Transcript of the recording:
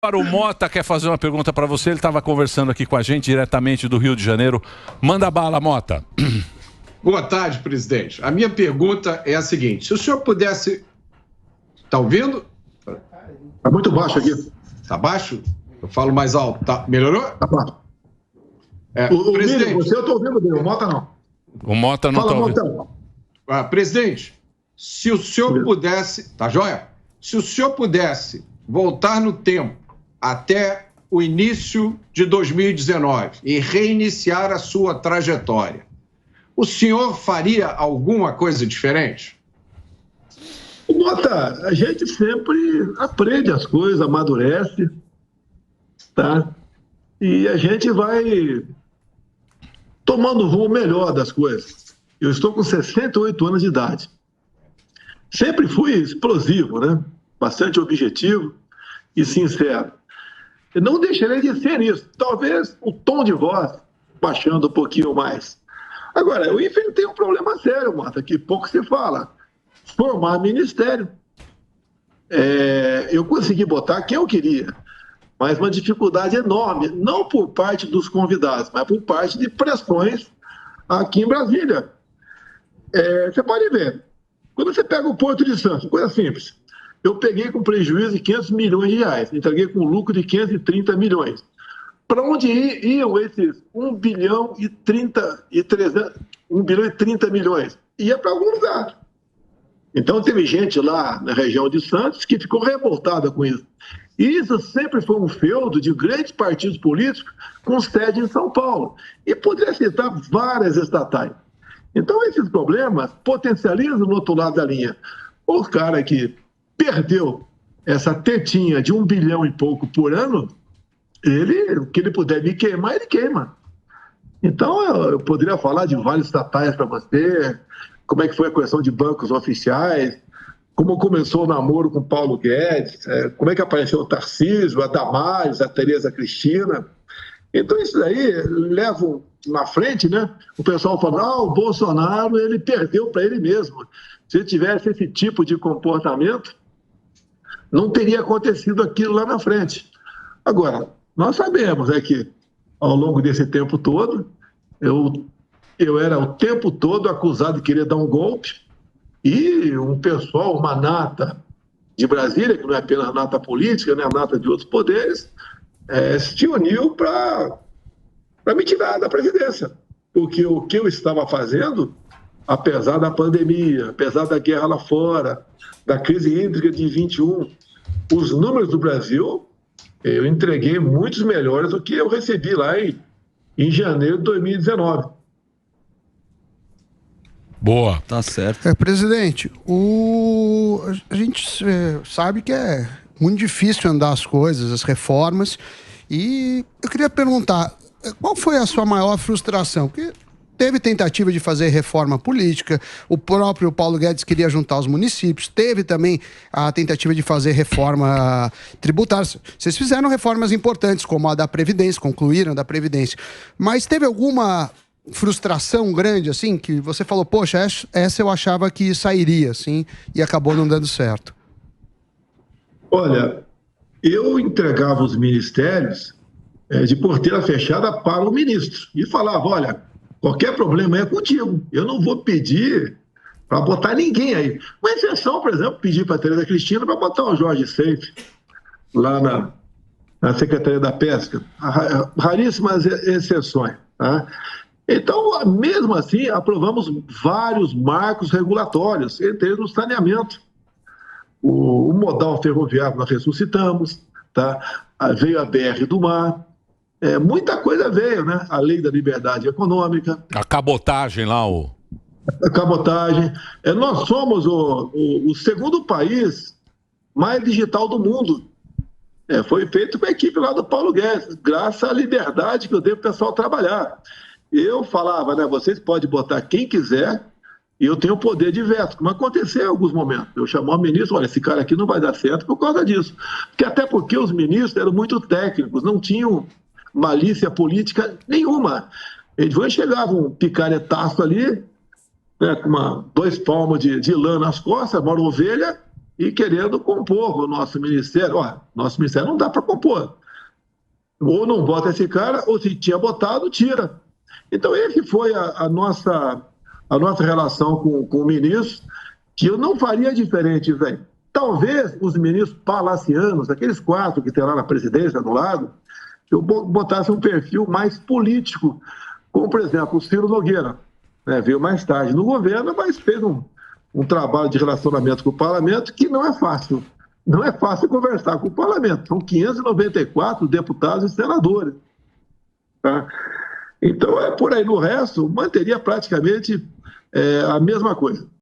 Para o Mota quer fazer uma pergunta para você, ele estava conversando aqui com a gente diretamente do Rio de Janeiro. Manda bala, Mota. Boa tarde, presidente. A minha pergunta é a seguinte: se o senhor pudesse... Está ouvindo? Está muito baixo aqui. Está baixo? Eu falo mais alto. Tá. Melhorou? Está baixo. Presidente... Miriam, você eu estou ouvindo bem, o Mota não. O Mota não está ouvindo. Presidente, se o senhor pudesse... Tá joia? Se o senhor pudesse voltar no tempo até o início de 2019 e reiniciar a sua trajetória, o senhor faria alguma coisa diferente? Mota, a gente sempre aprende as coisas, amadurece, tá? E a gente vai tomando o rumo melhor das coisas. Eu estou com 68 anos de idade. Sempre fui explosivo, né? Bastante objetivo e sincero. Eu não deixarei de ser isso. Talvez o tom de voz baixando um pouquinho mais. Agora, eu enfrentei um problema sério, Mota, que pouco se fala. Formar ministério. Eu consegui botar quem eu queria, mas uma dificuldade enorme, não por parte dos convidados, mas por parte de pressões aqui em Brasília. Você pode ver, quando você pega o Porto de Santos, coisa simples, eu peguei com prejuízo de 500 milhões de reais, entreguei com lucro de 530 milhões. Para onde iam esses 1 bilhão e 30 milhões? Ia para algum lugar. Então teve gente lá na região de Santos que ficou revoltada com isso. E isso sempre foi um feudo de grandes partidos políticos com sede em São Paulo. E poderia citar várias estatais. Então esses problemas potencializam no outro lado da linha. O cara que perdeu essa tetinha de 1 bilhão e pouco por ano, o que ele puder me queimar, ele queima. Então eu poderia falar de vários estatais para você, como é que foi a questão de bancos oficiais, como começou o namoro com Paulo Guedes, como é que apareceu o Tarcísio, a Damares, a Tereza Cristina. Então isso daí leva na frente, né? O pessoal fala, o Bolsonaro ele perdeu para ele mesmo. Se ele tivesse esse tipo de comportamento, não teria acontecido aquilo lá na frente. Agora, nós sabemos que ao longo desse tempo todo, eu era o tempo todo acusado de querer dar um golpe e um pessoal, uma nata de Brasília, que não é apenas nata política, né, a nata de outros poderes, se uniu para me tirar da presidência. Porque o que eu estava fazendo, apesar da pandemia, apesar da guerra lá fora, da crise hídrica de 21, os números do Brasil, eu entreguei muitos melhores do que eu recebi lá em janeiro de 2019. Boa. Tá certo. Presidente, a gente sabe que é muito difícil andar as coisas, as reformas, e eu queria perguntar, qual foi a sua maior frustração? Porque teve tentativa de fazer reforma política, o próprio Paulo Guedes queria juntar os municípios, teve também a tentativa de fazer reforma tributária. Vocês fizeram reformas importantes, como a da Previdência, concluíram da Previdência, mas teve alguma frustração grande, assim, que você falou, poxa, essa eu achava que sairia, assim, e acabou não dando certo? Olha, eu entregava os ministérios de porteira fechada para o ministro e falava, olha, qualquer problema é contigo, eu não vou pedir para botar ninguém aí. Uma exceção, por exemplo, pedir para a Tereza Cristina para botar o Jorge Seife lá na Secretaria da Pesca. Raríssimas exceções, tá? Então, mesmo assim, aprovamos vários marcos regulatórios, entre eles o saneamento. O modal ferroviário nós ressuscitamos, tá? Veio a BR do Mar, muita coisa veio, né? A lei da liberdade econômica. A cabotagem lá, A cabotagem. Nós somos o segundo país mais digital do mundo. Foi feito com a equipe lá do Paulo Guedes, graças à liberdade que eu dei para o pessoal trabalhar. Eu falava, né? Vocês podem botar quem quiser e eu tenho o poder de veto, como aconteceu em alguns momentos. Eu chamava o ministro, olha, esse cara aqui não vai dar certo por causa disso. Até porque os ministros eram muito técnicos, não tinham malícia política nenhuma. Eles chegavam um picaretaço ali, né, com 2 palmos de lã nas costas, uma ovelha, e querendo compor o nosso ministério. Olha, nosso ministério não dá para compor. Ou não bota esse cara, ou se tinha botado, tira. Então, esse foi a nossa relação com o ministro, que eu não faria diferente, velho. Talvez os ministros palacianos, aqueles 4 que tem lá na presidência do lado, eu botasse um perfil mais político, como, por exemplo, o Ciro Nogueira, né? Veio mais tarde no governo, mas fez um trabalho de relacionamento com o parlamento que não é fácil. Não é fácil conversar com o parlamento. São 594 deputados e senadores. Tá? Então, por aí. No resto, manteria praticamente a mesma coisa.